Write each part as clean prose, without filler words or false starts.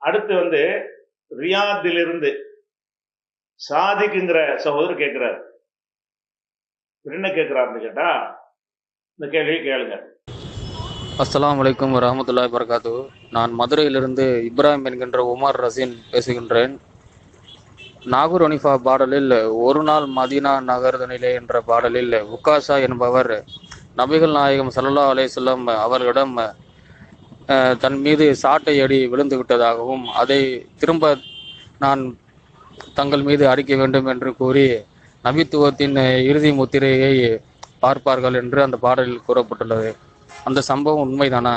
அடுத்து வந்து ரியாத்திலிருந்து சாதிக்குங்கிற சகோதரர் கேட்கிறார். என்ன கேட்கிறாருன்னு கேட்டா இந்த கேள்வியை கேளுங்க. அஸ்ஸலாமு அலைக்கும் வரஹ்மத்துல்லாஹி வபரகாத்து. நான் மதுரையிலிருந்து இப்ராஹிம் என்கின்ற உமர் ரசீன் பேசுகின்றேன். நாகூர் ஹனீஃபா பாடலில் ஒரு நாள் மதீனா நகர்தனிலே என்ற பாடலில் உக்காஷா என்பவர் நபிகள் நாயகம் ஸல்லல்லாஹு அலைஹி வஸல்லம் அவர்களிடம் தன் மீது சாட்டை அடி விழுந்து விட்டதாகவும் அதை திரும்ப நான் தங்கள் மீது அடிக்க வேண்டும் என்று கூறி நபித்துவத்தின் இறுதி முத்திரையை பார்ப்பார்கள் என்று அந்த பாடலில் கூறப்பட்டுள்ளது. அந்த சம்பவம் உண்மைதானா?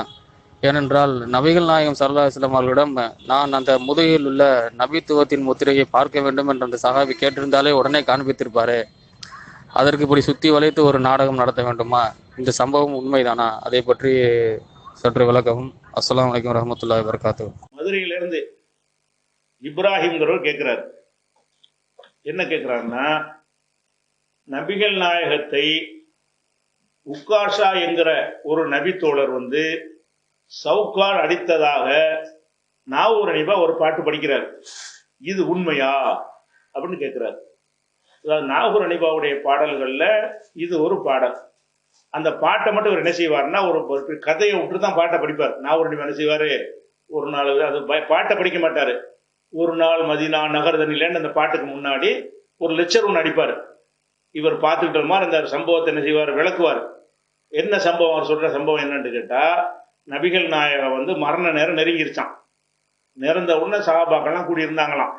ஏனென்றால் நபிகள் நாயகம் ஸல்லல்லாஹு அலைஹி வஸல்லம் அவர்களிடம் நான் அந்த முதுகில் உள்ள நபித்துவத்தின் முத்திரையை பார்க்க வேண்டும் என்று அந்த சஹாபி கேட்டிருந்தாலே உடனே காண்பித்திருப்பாரு. அதற்கு இப்படி சுத்தி வளைத்து ஒரு நாடகம் நடத்த வேண்டுமா? இந்த சம்பவம் உண்மைதானா? அதை பற்றி சற்று விளக்கவும். அஸ்ஸலாமு அலைக்கும் வரஹ்மத்துல்லாஹி வபரகாத்து. மதுரையிலிருந்து இப்ராஹிம்ங்கிறவர் கேட்கிறார். என்ன கேட்கிறாருன்னா, நபிகள் நாயகத்தை உக்காஷா என்கிற ஒரு நபித்தோழர் வந்து சவுக்கால் அடித்ததாக நாகூர் ஹனீஃபா ஒரு பாட்டு படிக்கிறார். இது உண்மையா அப்படின்னு கேட்கிறார். அதாவது நாகூர் ஹனீஃபாவுடைய பாடல்கள்ல இது ஒரு பாடல். அந்த பாட்டை மட்டும் அவர் என்ன செய்வார்னா ஒரு கதையை விட்டு தான் பாட்டை படிப்பார். நாகூர் ஹனீஃபா என்ன செய்வாரு, ஒரு நாள் அது பாட்டை படிக்க மாட்டாரு. ஒரு நாள் மதீனா நகர்தனிலேன்னு அந்த பாட்டுக்கு முன்னாடி ஒரு லெக்சர் ஒன்று அடிப்பார். இவர் பார்த்துக்கிட்ட மாதிரி அந்த சம்பவத்தை என்ன செய்வார், விளக்குவார். என்ன சம்பவம், அவர் சொல்ற சம்பவம் என்னன்னு கேட்டா, நபிகள் நாயகம் வந்து மரண நேரம் நெருங்கிருச்சான். நிறந்த உடனே சஹாபாக்கள்லாம் கூடி இருந்தாங்களாம்.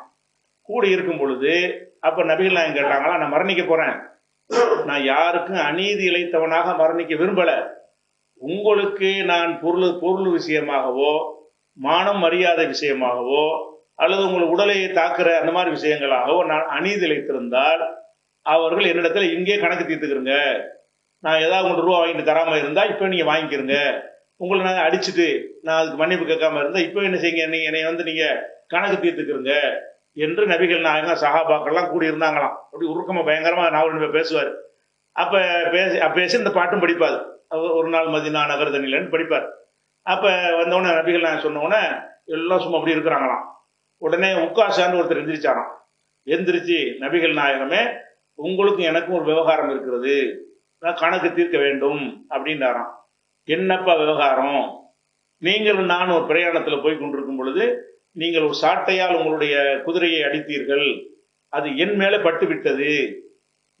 கூடி இருக்கும் பொழுது அப்ப நபிகள் நாயகம் கேட்டாங்களாம், நான் மரணிக்க போறேன், நான் யாருக்கும் அநீதி இழைத்தவனாக மரணிக்க விரும்பல, உங்களுக்கு நான் பொருள் விஷயமாகவோ மானம் மரியாதை விஷயமாகவோ அல்லது உங்கள் உடலை தாக்குற அந்த மாதிரி விஷயங்களாகவோ நான் அநீதி இழைத்திருந்தால் அவர்கள் என்னிடத்துல இங்கே கணக்கு தீர்த்துக்கிறங்க. நான் ஏதாவது 3 ரூபா வாங்கிட்டு தராம இருந்தா இப்போ நீங்க வாங்கிக்கிறங்க. உங்களை நான் அடிச்சுட்டு நான் அதுக்கு மன்னிப்பு கேட்காம இருந்தா இப்போ என்ன செய்யுங்க, நீங்க என்னை வந்து நீங்க கணக்கு தீர்த்துக்கிறங்க என்று நபிகள் நாயகம் சஹாபாக்கள்லாம் கூடி இருந்தாங்களாம். அப்படி உருக்கமா பயங்கரமா நாவல் பேசுவார். அப்ப பேசி இந்த பாட்டும் படிப்பார். ஒரு நாள் மதீனா நகர்தனிலன்னு படிப்பார். அப்ப வந்தவுடனே நபிகள் நாயகம் சொன்னவுடனே எல்லாம் சும்மா அப்படி இருக்கிறாங்களாம். உடனே உக்காஷான்னு ஒருத்தர் எந்திரிச்சாராம். எந்திரிச்சு, நபிகள் நாயகமே, உங்களுக்கும் எனக்கும் ஒரு விவகாரம் இருக்கிறது, நான் கணக்கு தீர்க்க வேண்டும் அப்படின்றாராம். என்னப்பா விவகாரம்? நீங்கள் நான் ஒரு பிரயாணத்தில் போய் கொண்டிருக்கும் பொழுது நீங்கள் ஒரு சாட்டையால் உங்களுடைய குதிரையை அடித்தீர்கள், அது என் மேலே பட்டு விட்டது.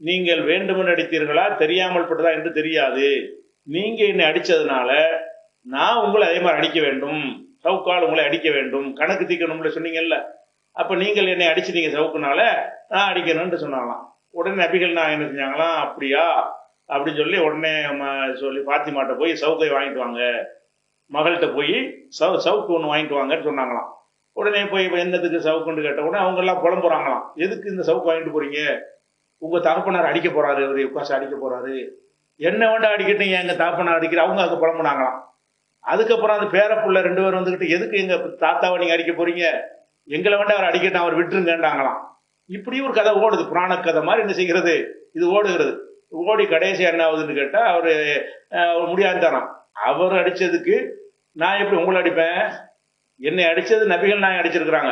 நீங்கள் வேண்டுமென்று அடித்தீர்களா தெரியாமல் பட்டதா என்று தெரியாது. நீங்க என்னை அடிச்சதுனால நான் உங்களை அதே மாதிரி அடிக்க வேண்டும், சவுக்கால் உங்களை அடிக்க வேண்டும், கணக்கு தீர்க்கணும்ல சொன்னீங்கல்ல, அப்ப நீங்கள் என்னை அடிச்சிட்டீங்க சவுக்குனால நான் அடிக்கணும்னு சொன்னாங்களாம். உடனே நபிகள் நான் என்ன செஞ்சாங்களாம், அப்படியா அப்படின்னு சொல்லி உடனே சொல்லி பாத்திமாட்ட போய் சவுக்கை வாங்கிட்டு வாங்க, மகள்கிட்ட போய் சவுக்கு ஒன்று வாங்கிட்டு வாங்கன்னு சொன்னாங்களாம். உடனே போய் என்னத்துக்கு சவுக்குன்னு கேட்ட உடனே அவங்க எல்லாம் புலம்புறாங்களாம். எதுக்கு இந்த சவுக்கு வாங்கிட்டு போறீங்க? உங்க தகப்பனார் அடிக்க போறாரு, இவர் உட்காசு அடிக்க போறாரு, என்ன வேண்டாம் அடிக்கட்டும், எங்க தகப்பனார் அடிக்கிற அவங்க அதுக்கு புலம்புனாங்களாம். அதுக்கப்புறம் அந்த பேரப்புள்ள 2 பேரும் வந்துகிட்டு, எதுக்கு எங்க தாத்தாவை நீங்க அடிக்க போறீங்க, எங்களை வேண்டாம் அவர் அடிக்கட்டும், அவர் விட்டுருங்கன்றாங்களாம். இப்படி ஒரு கதை ஓடுது, புராண கதை மாதிரி என்ன செய்கிறது, இது ஓடுகிறது. ஓடி கடைசி என்ன ஆகுதுன்னு கேட்டா, அவரு முடியாதுதானாம். அவர் அடிச்சதுக்கு நான் எப்படி உங்களை அடிப்பேன்? என்னை அடிச்சது நபிகள் நாயகம் அடிச்சிருக்கிறாங்க,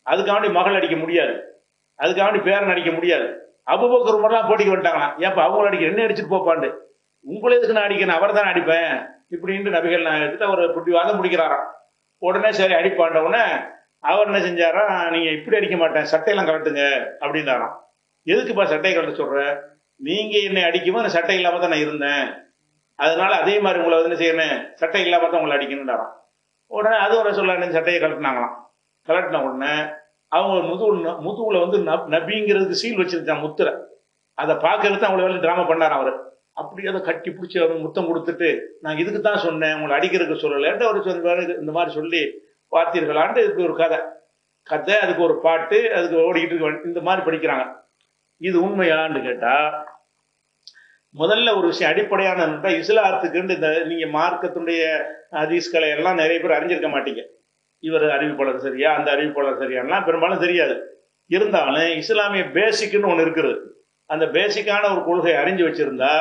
அதுக்காண்டி மகள் அடிக்க முடியாது, அதுக்காண்டி பேரன் அடிக்க முடியாது. அபூபக்கர் உமர்லாம் போட்டிக்கு வந்துட்டாங்களாம். ஏப்பா அவங்கள அடிக்க, என்ன அடிச்சுட்டு போப்பாண்டு, உங்களை எதுக்கு நான் அடிக்கணும், அவர் தான் அடிப்பேன் இப்படின்ட்டு நபிகள் நாயகத்தை அவர் புட்டிவாதம் முடிக்கிறாராம். உடனே சரி அடிப்பாண்ட உடனே அவர் என்ன செஞ்சாரா, நீங்க இப்படி அடிக்க மாட்டேன், சட்டையெல்லாம் கலட்டுங்க அப்படின்னாராம். எதுக்குப்பா சட்டையை கலட்ட சொல்ற? நீங்க என்னை அடிக்கும்போது அந்த சட்டை இல்லாம தான் நான் இருந்தேன், அதனால அதே மாதிரி உங்களை வந்து என்ன செய்யணும், சட்டை இல்லாம தான் உங்களை அடிக்கணும்னாராம். உடனே அது ஒரு சொல்ல சட்டையை கலட்டினாங்களாம். கலட்டின உடனே அவங்க முதுகுல வந்து நபிங்கிறதுக்கு சீல் வச்சிருக்கான், முத்திரை. அதை பார்க்கறது அவங்களை வந்து டிராமா பண்ணார் அவர். அப்படி அதை கட்டி பிடிச்சி அவங்க முத்தம் கொடுத்துட்டு, நான் இதுக்கு தான் சொன்னேன், உங்களை அடிக்கிறதுக்கு சொல்லலைன்ட்டு அவர் சொன்னாரு. இந்த மாதிரி சொல்லி பார்த்தீர்களான்ட்டு இதுக்கு ஒரு கதை, அதுக்கு ஒரு பாட்டு, அதுக்கு ஓடிக்கிட்டு இருக்கு. இந்த மாதிரி படிக்கிறாங்க. இது உண்மையான்னு கேட்டா, முதல்ல ஒரு விஷயம் அடிப்படையான இஸ்லாத்துக்குன்னு இந்த நீங்க மார்க்கத்துடைய ஹதீஸ்களை எல்லாம் நிறைய பேர் அறிஞ்சிருக்க மாட்டீங்க. இவர் அறிவிப்பாளர் சரியா, அந்த அறிவிப்பாளர் சரியானலாம் பெரும்பாலும் தெரியாது. இருந்தாலும் இஸ்லாமிய பேசிக்னு ஒன்று இருக்குது. அந்த பேசிக்கான ஒரு கொள்கையை அறிஞ்சு வச்சிருந்தா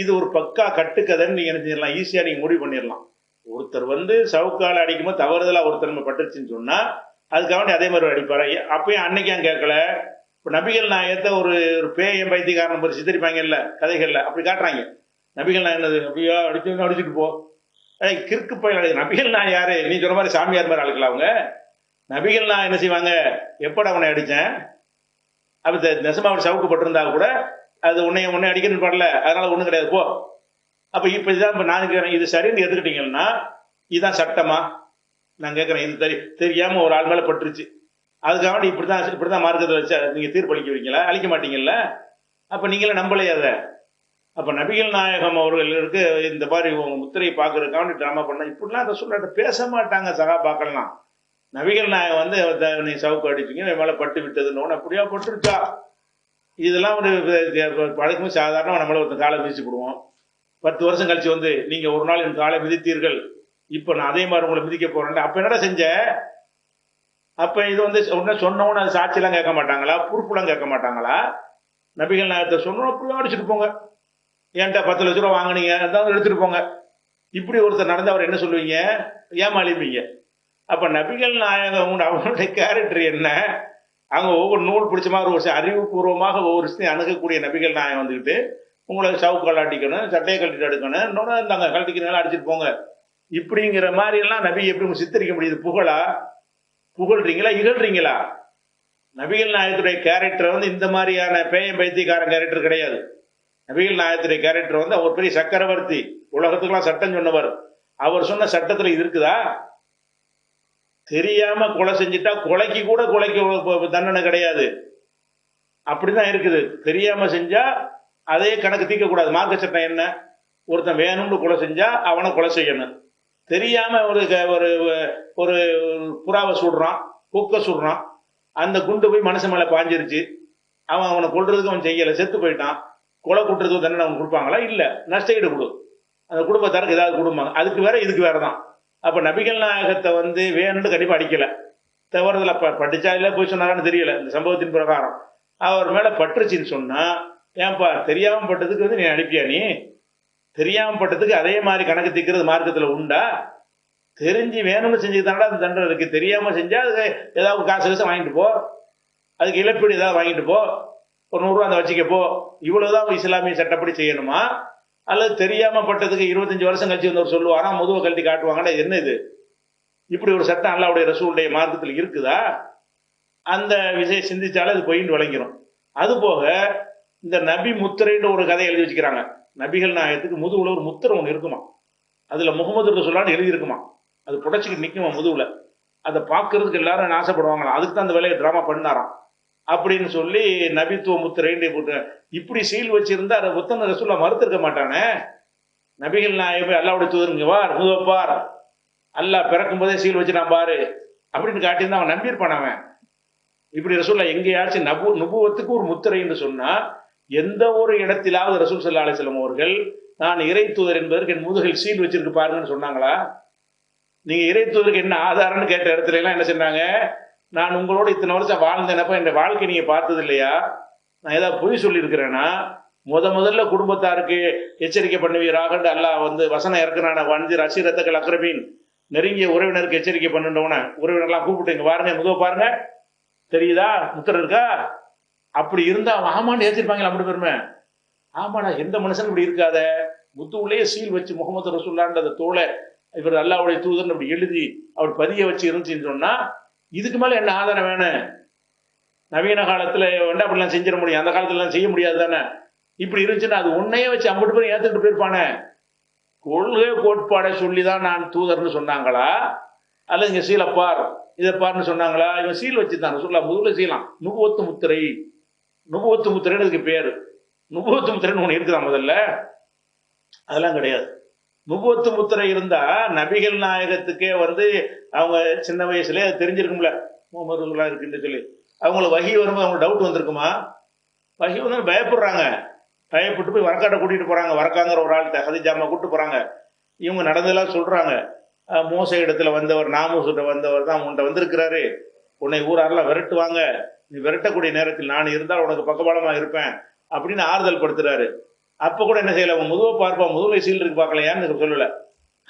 இது ஒரு பக்கா கட்டுக்கதைன்னு நீங்க என்ன செஞ்சிடலாம், ஈஸியா நீங்க முடிவு பண்ணிடலாம். ஒருத்தர் வந்து சவுக்கால அடிக்கும்போது தவறுதலா ஒருத்தர் பட்டுருச்சுன்னு சொன்னா அதுக்காக அதே மாதிரி அடிப்பாரு. அப்பயும் அன்னைக்கு ஏன் கேட்கல? இப்போ நபிகள் நாயகத்தை ஒரு ஒரு பேயம் பைத்தியக்காரன் ஒரு சித்தரிப்பாங்கல்ல கதைகள்ல, அப்படி காட்டுறாங்க. நபிகள் நாயகம் என்னது அப்படியா அடிச்சுட்டு போ, கிறுக்கு பயில. நபிகள் நாயகம் யாரு? நீ சொன்ன மாதிரி சாமியார் மாதிரி ஆளுக்கலாம் அவங்க. நபிகள் நாயகம் என்ன செய்வாங்க? எப்பட அவனை அடிச்சேன், அப்ப நெசமா அவன் சவுக்கப்பட்டிருந்தா கூட அது உன்னை அடிக்கணும்னு பாடல, அதனால ஒண்ணும் கிடையாது போ. அப்ப இப்ப இதுதான் இப்ப நான் கேட்கிறேன், இது சரின்னு எடுத்துக்கிட்டீங்கன்னா இதுதான் சட்டமா? நான் கேட்கிறேன். இது தெரியாம ஒரு ஆள் மேல பட்டுருச்சு, அதுக்காக இப்படிதான் மார்க்கத்தை வச்சு நீங்க தீர்ப்பளிக்க வைக்கல, அழிக்க மாட்டீங்கல்ல? அப்ப நீங்களே நம்பலையே அதை. அப்ப நபிகள் நாயகம் அவர்களுக்கு இந்த மாதிரி முத்திரையை பார்க்கறதுக்காக டிராமா பண்ண இப்படிலாம் அதை சொல்ல பேச மாட்டாங்க சகாபாக்கள்லாம். நபிகள் நாயகம் வந்து நீ சவுக்கு அடிப்பீங்க, மேல பட்டு விட்டதுன்னு அப்படியா பட்டுருச்சா? இதெல்லாம் ஒரு பழக்கமே சாதாரணமாக நம்மள ஒரு காலை மிதிச்சு போடுவோம். 10 வருஷம் கழிச்சு வந்து நீங்க ஒரு நாள் என் காலை மிதித்தீர்கள், இப்ப நான் அதே மாதிரி உங்களை மிதிக்க போறேன். அப்ப என்னடா செஞ்ச? அப்ப இது வந்து உடனே சொன்னவொன்னு அது சாட்சியெல்லாம் கேட்க மாட்டாங்களா? ப்ரூஃப்லாம் கேட்க மாட்டாங்களா? நபிகள் நாயகத்தை சொன்னோம் அப்படியே அடிச்சுட்டு போங்க, ஏன்டா 10 லட்ச ரூபா வாங்கினீங்க அதான் எடுத்துட்டு போங்க. இப்படி ஒருத்தர் நடந்து அவர் என்ன சொல்லுவீங்க? ஏமாளிப்பீங்க. அப்ப நபிகள் நாயகம் அவங்களுடைய கேரக்டர் என்ன? அவங்க ஒவ்வொரு நூல் பிடிச்ச மாதிரி ஒரு அறிவுபூர்வமாக ஒவ்வொரு விஷயத்தையும் அணுகக்கூடிய நபிகள் நாயகம் வந்துக்கிட்டு உங்களை சவுக்கால் அடிக்கணும், சட்டையை கழட்டிட்டு எடுக்கணும், இன்னொன்று நாங்க கழட்டிக்கிறனால அடிச்சுட்டு போங்க, இப்படிங்கிற மாதிரி எல்லாம் நபி எப்படி சித்தரிக்க முடியுது? புகழ்றீங்களா இகழ்றீங்களா? நபிகள் நாயகத்துடைய கேரக்டர் வந்து இந்த மாதிரியான பேயம் பைத்தியக்காரன் கேரக்டர் கிடையாது. நபிகள் நாயகத்துடைய கேரக்டர் வந்து அவர் பெரிய சக்கரவர்த்தி, உலகத்துக்கெல்லாம் சட்டம் சொன்னவர். அவர் சொன்ன சட்டத்துல இது இருக்குதா? தெரியாம கொலை செஞ்சுட்டா கொலைக்கு தண்டனை கிடையாது, அப்படிதான் இருக்குது. தெரியாம செஞ்சா அதே கணக்கு தீர்க்க கூடாது. மார்க்க சட்டம் என்ன? ஒருத்தன் வேணும்னு கொலை செஞ்சா அவனை கொலை செய்யணும். தெரியாம ஒரு புறாவை சுடுறான், கொக்க சுடுறான், அந்த குண்டு போய் மனுஷன் மேல பாஞ்சிருச்சு, அவனை கொல்றதுக்கு அவன் செய்யலை, செத்து போயிட்டான், கொலை குற்றத்துக்கு தண்டனை அவன் கொடுப்பாங்களா? இல்ல, நஷ்டஈடு கொடு, அந்த குடும்பத்தாருக்கு ஏதாவது கொடுப்பாங்க. அதுக்கு வேற இதுக்கு வேறதான். அப்ப நபிகள் நாயகத்தை வந்து வேணும்னு கண்டிப்பா அடிக்கல, தவறுதல படிச்சா இல்ல போய் சொன்னாரான்னு தெரியல. இந்த சம்பவத்தின் பிரகாரம் அவர் மேல பற்றுச்சின்னு சொன்னா, ஏன்பா தெரியாம பட்டதுக்கு வந்து நீ அனுப்பியா? நீ தெரியாம பட்டதுக்கு அதே மாதிரி கணக்கு தீக்கிறது மார்க்கத்துல உண்டா? தெரிஞ்சு வேணும்னு செஞ்சுதானடா அந்த தண்டனை இருக்கு. தெரியாம செஞ்சா அது ஏதாவது காசு வாங்கிட்டு போ, அதுக்கு இழப்பீடு ஏதாவது வாங்கிட்டு போ, ஒரு 100 ரூபா அந்த வச்சுக்க போ, இவ்வளவுதான் இஸ்லாமிய சட்டப்படி செய்யணுமா? அல்லது தெரியாம பட்டதுக்கு 25 வருஷம் கழிச்சு வந்து சொல்லுவாரா, முதுவை கழட்டி காட்டுவாங்கடா, என்ன இது? இப்படி ஒரு சட்டம் அல்லாஹ்வுடைய ரசூலுடைய மார்க்கத்தில் இருக்குதா? அந்த விஷயம் சிந்திச்சாலும் அது பொய்ன்னு விளங்கிடும். அது போக இந்த நபி முத்திரைன்னு ஒரு கதை எழுதி வச்சுக்கிறாங்க. நபிகள் நாயகத்துக்கு முதுகுல ஒரு முத்திரை ஒன்று இருக்குமா, அதுல முகமது ரசூலுல்லாஹ்னு எழுதி இருக்குமா, அது புடைச்சிக்கிட்டு நிற்குமா முதுகுல, அதை பார்க்கறதுக்கு எல்லாரும் ஆசைப்படுவாங்களாம். அதுக்கு தான் அந்த வேலையை டிராமா பண்ணாராம் அப்படின்னு சொல்லி நபித்துவ முத்திரைன்னு போட்டு இப்படி சீல் வச்சிருந்தா அதை புத்தன ரசூலுல்லாஹ் மறுத்திருக்க மாட்டானே. நபிகள் நாயகம் அல்லாஹ்வுடைய தூதருங்க வார் முதுவப்பார், அல்லாஹ் பிறக்கும் போதே சீல் வச்சு நான் பாரு அப்படின்னு காட்டியிருந்தா அவன் நம்பியிருப்பான். அவன் இப்படி ரசூலுல்லாஹ் எங்கேயாச்சும் நபுவத்துக்கு ஒரு முத்திரைன்னு சொன்னா எந்த ஒரு இடத்திலாவது ரசூல் ஸல்லல்லாஹு அலைஹி வஸல்லம் அவர்கள் நான் இறை தூதர் என்பதற்கு என் முதுகில் சீல் வச்சிருக்கு பாருங்கன்னு சொன்னாங்களா? நீங்க இறை தூதருக்கு என்ன ஆதாரம்னு கேட்ட இடத்துல எல்லாம் என்ன சொன்னாங்க? நான் உங்களோட இத்தனை வருஷம் வாழ்ந்தேனப்ப என் வாழ்க்கை நீங்க பார்த்தது இல்லையா? நான் ஏதாவது பொய் சொல்லி இருக்கிறேன்னா? முதல்ல குடும்பத்தாருக்கு எச்சரிக்கை பண்ணுவீராக அல்லாஹ் வந்து வசனம் இறக்குறான, வந்து ரசீரத்தக்கள் அக்ரபீன், நெருங்கிய உறவினருக்கு எச்சரிக்கை பண்ணுன்றவன உறவினர்லாம் கூப்பிட்டு இங்க பாருங்க, முதுவ பாருங்க, தெரியுதா முத்திரை இருக்கா? அப்படி இருந்தா ஆமான்னு ஏற்றிருப்பாங்களா? அப்படி பெருமை ஆமாடா, எந்த மனுஷன் இப்படி இருக்காத, முத்துவுலேயே சீல் வச்சு முகமது ரசூலுல்லாஹ்ன்ற அந்த தோலை இவர் அல்லாஹ்வுடைய தூதர்னு அப்படி எழுதி அவர் பதிய வச்சு இருந்துச்சுன்னு சொன்னா இதுக்கு மேல என்ன ஆதாரம் வேணும்? நவீன காலத்துல வந்து அப்படிலாம் செஞ்சிட முடியும், அந்த காலத்துல எல்லாம் செய்ய முடியாது தானே. இப்படி இருந்துச்சுன்னா அது உன்னையே வச்சு 50 பேர் ஏத்துக்கிட்டு போயிருப்பானே. கொள்கை கோட்பாடை சொல்லிதான் நான் தூதர்னு சொன்னாங்களா, அல்லது இங்க சீலப்பார் இதை பார்னு சொன்னாங்களா? இவன் சீல் வச்சுதான் சொல்லலாம், முதுகுல சீலாம். நுபுவத்து முத்திரை, நுபுவத்து முத்திரைன்னு இதுக்கு பேரு. நுபுவத்து முத்திரைன்னு ஒண்ணு இருக்குதா முதல்ல? அதெல்லாம் கிடையாது. நுபுவத்து முத்திரை இருந்தா நபிகள் நாயகத்துக்கே வந்து அவங்க சின்ன வயசுல தெரிஞ்சிருக்கும்ல முகமது இருக்குன்னு சொல்லி, அவங்களுக்கு வகி வரும்போது அவங்களுக்கு டவுட் வந்திருக்குமா? வகி வந்து பயப்படுறாங்க, பயப்பட்டு போய் வரக்காட்டை கூட்டிட்டு போறாங்க. வரக்காங்கிற ஒரு ஆள்கிட்ட ஹதீஜாமா கூப்பிட்டு போறாங்க. இவங்க நடந்ததெல்லாம் சொல்றாங்க. மோச இடத்துல வந்தவர், நாமூசுட்ட வந்தவர் தான் உன்கிட்ட வந்திருக்கிறாரு, உன்னை ஊராரெல்லாம் விரட்டுவாங்க, நீ விரட்டக்கூடிய நேரத்தில் நான் இருந்தால் உனக்கு பக்கபலமா இருப்பேன் அப்படின்னு ஆறுதல் படுத்துறாரு. அப்ப கூட என்ன செய்யல, அவன் முதுவை பார்ப்பான், முதுவை சீல் இருக்கு பார்க்கலையான்னு சொல்லல.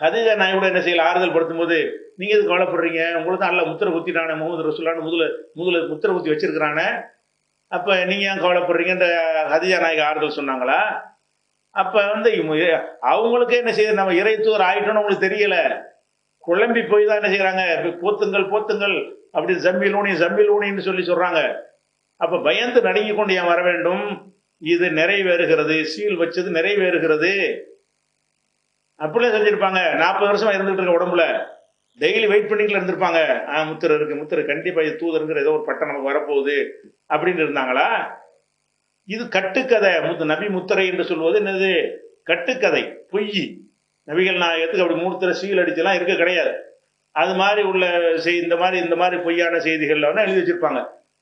ஹதீஜா நாய் கூட என்ன செய்யல, ஆறுதல் படுத்தும் போது நீங்க எதுக்கு கவலைப்படுறீங்க, உங்களுக்கு தான் அல்ல முத்திரை குத்திட்டானே, முகமது ரசூலுல்லாஹ்னு முதல்ல முத்திரை குத்தி வச்சிருக்கிறானே, அப்ப நீங்க ஏன் கவலைப்படுறீங்க? இந்த ஹதீஜா நாய்க்கு ஆறுதல் சொன்னாங்களா? அப்ப அவங்களுக்கே என்ன செய்யுது, நம்ம இறைத்தூர் ஆயிட்டோம்னு உங்களுக்கு தெரியல, குழம்பி போய் தான் என்ன செய்யறாங்க, போத்துங்கள் போத்துங்கள் அப்படி ஜம்பிலூனின்னு சொல்லி சொல்றாங்க. அப்ப பயந்து நடுங்கி கொண்டு ஏன் வர வேண்டும்? இது நிறைவேறுகிறது, சீல் வச்சது நிறைவேறுகிறது. அப்படியே செஞ்சிருப்பாங்க. 40 வருஷமா இருந்துட்டு இருக்க உடம்புல டெய்லி வெயிட் பண்ணிட்டு இருந்திருப்பாங்க. முத்திரை இருக்கு, முத்திரை கண்டிப்பா இது தூதருங்கிற ஏதோ ஒரு பட்டம் நமக்கு வரப்போகுது அப்படின்னு இருந்தாங்களா? இது கட்டுக்கதை. நபி முத்திரை என்று சொல்வது என்னது? கட்டுக்கதை, பொய். நபிகள் நாயகத்துக்கு அப்படி மூர்த்திர சீல் அடிச்செல்லாம் இருக்க கிடையாது. அது மாதிரி உள்ள இந்த மாதிரி பொய்யான செய்திகள்ல எழுதி வச்சிருப்பாங்க.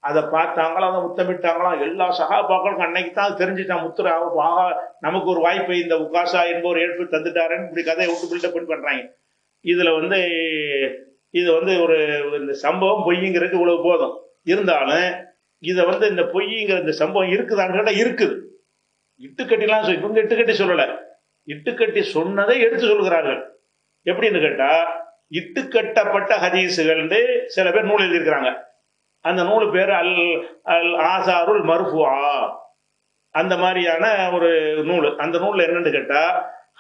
அதை பார்த்தாங்களா, அதை முத்தமிட்டாங்களாம். எல்லா சகாபாக்களுக்கும் அன்னைக்கு தான் தெரிஞ்சுட்டான் முத்திரை ஆகா, நமக்கு ஒரு வாய்ப்பை இந்த உகாஷா என்பவர் ஏற்பு தந்துட்டாருன்னு இப்படி கதையை விட்டு பில்டப் பண்றாங்க. இதுல இது ஒரு இந்த சம்பவம் பொய்ங்கிறதுக்கு இவ்வளவு போதும். இருந்தாலும் இதை இந்த பொய்ங்கிற இந்த சம்பவம் இருக்குதான்னு கேட்டா இருக்குது. இட்டுக்கட்டிலாம் இவங்க இட்டுக்கட்டி சொல்லல, இட்டுக்கட்டி சொன்னதை எடுத்து சொல்கிறார்கள். எப்படின்னு கேட்டா, இட்டுக்கட்டப்பட்ட ஹதீஸுகள் சில பேர் நூல் எழுதியிருக்கிறாங்க. அந்த நூல் பேர் அல் ஆசாருல் மர்ஃபுஆ, அந்த மாதிரியான ஒரு நூல். அந்த நூல்ல என்னன்னு கேட்டா,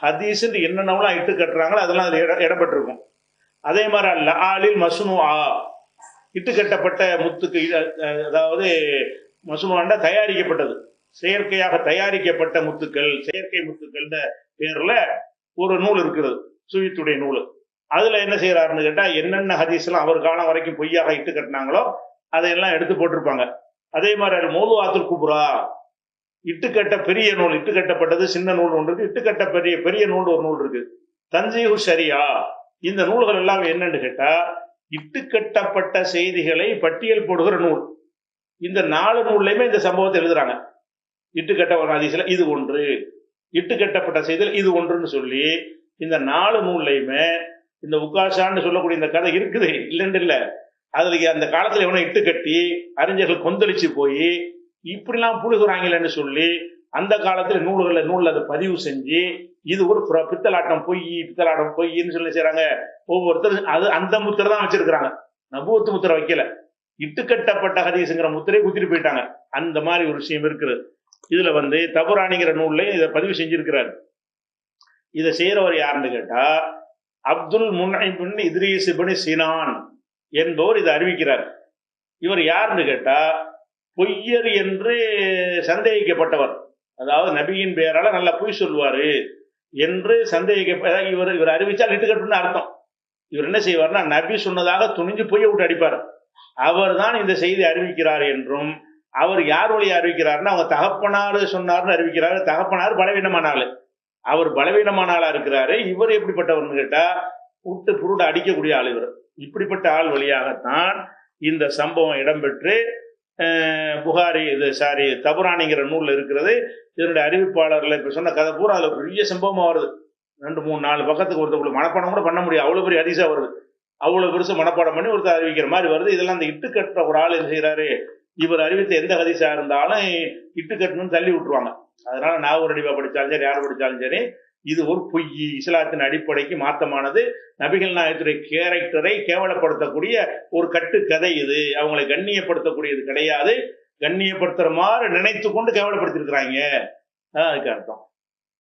ஹதீஸ் என்னென்னலாம் இட்டு கட்டுறாங்களோ அதெல்லாம் அதுல இடம்பெற்றிருக்கும். அதே மாதிரி அல்ல ஆலில் மஸ்னூஆ, இட்டு கட்டப்பட்ட முத்துக்கு, அதாவது மஸ்னூஆண்டா தயாரிக்கப்பட்டது, செயற்கையாக தயாரிக்கப்பட்ட முத்துக்கள், செயற்கை முத்துக்கள் பேர்ல ஒரு நூல் இருக்கிறது, சுயத்துடைய நூல். அதுல என்ன செய்யறாருன்னு கேட்டா, என்னென்ன ஹதீஸ் எல்லாம் அவர் காலம் வரைக்கும் பொய்யாக இட்டு கட்டினாங்களோ அதையெல்லாம் எடுத்து போட்டிருப்பாங்க. அதே மாதிரி மௌதுஆத்துல் குப்ரா, இட்டுக்கட்ட பெரிய நூல், இட்டு கட்டப்பட்டது சின்ன நூல் ஒன்று இருக்கு, இட்டுக்கட்ட பெரிய நூல் ஒரு நூல் இருக்கு, தன்சீஹு ஷரியா. இந்த நூல்கள் எல்லாம் என்னன்னு கேட்டா, இட்டுக்கட்டப்பட்ட செய்திகளை பட்டியல் போடுகிற நூல். இந்த 4 நூல்லையுமே இந்த சம்பவத்தை எழுதுறாங்க. இட்டுக்கட்ட ஒரு ஹதீஸ்ல இது ஒன்று, இட்டுக்கட்டப்பட்ட செய்தியில் இது ஒன்றுன்னு சொல்லி இந்த 4 நூல்லையுமே இந்த உகாஷான்னு சொல்லக்கூடிய இந்த கதை இருக்குது, இல்லைன்னு இல்லை. அதுல அந்த காலத்துல எவனோ இட்டு கட்டி அறிஞர்கள் கொந்தளிச்சு போய் இப்படிலாம் புழுகுறாங்கன்னு சொல்லி அந்த காலத்துல நூல்ல அதை பதிவு செஞ்சு இது ஒரு பித்தலாட்டம் பொய்ன்னு சொல்லி செய்யறாங்க. ஒவ்வொருத்தரும் அது அந்த முத்திரை தான் வச்சிருக்கிறாங்க, நபுவத்து முத்திரை வைக்கல. இட்டுக்கட்டப்பட்ட ஹதீஸுங்கிற முத்திரை குத்திட்டு போயிட்டாங்க. அந்த மாதிரி ஒரு விஷயம் இருக்குது. இதுல தபுரானிங்கிற நூல்ல இதை பதிவு செஞ்சிருக்கிறாரு. இதை செய்யறவர் யாருன்னு கேட்டா, அப்துல் முன்ஐம் இத்ரீஸ் இப்னு சினான் என்பவர் இதை அறிவிக்கிறார். இவர் யாருன்னு கேட்டா, பொய்யர் என்று சந்தேகிக்கப்பட்டவர். அதாவது நபியின் பெயரால நல்லா பொய் சொல்லுவாரு என்று இவர் அறிவிச்சால் இட்டுக்கட்டுன்னு அர்த்தம். இவர் என்ன செய்வார்னா, நபி சொன்னதாக துணிஞ்சு பொய்யை விட்டு அடிப்பார். அவர் தான் இந்த செய்தி அறிவிக்கிறார் என்றும், அவர் யார் வழியை அறிவிக்கிறாருன்னா அவங்க தகப்பனாரு சொன்னார்னு அறிவிக்கிறாரு. தகப்பனார் பலவீனமான ஆளு, அவர் பலவீனமான ஆளா இருக்கிறாரு. இவர் எப்படிப்பட்டவர்னு கேட்டா, விட்டு புருட அடிக்கக்கூடிய ஆள் இவர். இப்படிப்பட்ட ஆள் வழியாகத்தான் இந்த சம்பவம் இடம்பெற்று புகாரி தபுரானிங்கிற நூல்ல இருக்கிறது. இதனுடைய அறிவிப்பாளர்கள் இப்ப சொன்ன கதை பூரா அதுல பெரிய சம்பவமா வருது. 2, 3, 4 பக்கத்துக்கு ஒருத்தர் மனப்பாடம் கூட பண்ண முடியும், அவ்வளவு பெரிய ஹதீஸா வருது. அவ்வளவு பெருசு மனப்பாடம் பண்ணி ஒருத்தர் அறிவிக்கிற மாதிரி வருது. இதெல்லாம் அந்த இட்டுக்கட்டுற ஒரு ஆள் என்ன செய்யறாரு, இவர் அறிவித்த எந்த ஹதீஸா இருந்தாலும் இட்டுக்கட்டணும்னு தள்ளி விட்டுருவாங்க. அதனால நாகூர் அடிவா படிச்சாலும் சரி, யார் படிச்சாலும் சரி, இது ஒரு பொய், இஸ்லாத்தின் அடிப்படைக்கு மாத்தமானது, நபிகள் நாயகத்துடைய கேரக்டரை கேவலப்படுத்தக்கூடிய ஒரு கட்டு கதை. இது அவங்களை கண்ணியப்படுத்தக்கூடியது கிடையாது. கண்ணியப்படுத்துற மாதிரி நினைத்து கொண்டு கேவலப்படுத்திருக்கிறாங்க. அதுக்கு அர்த்தம்.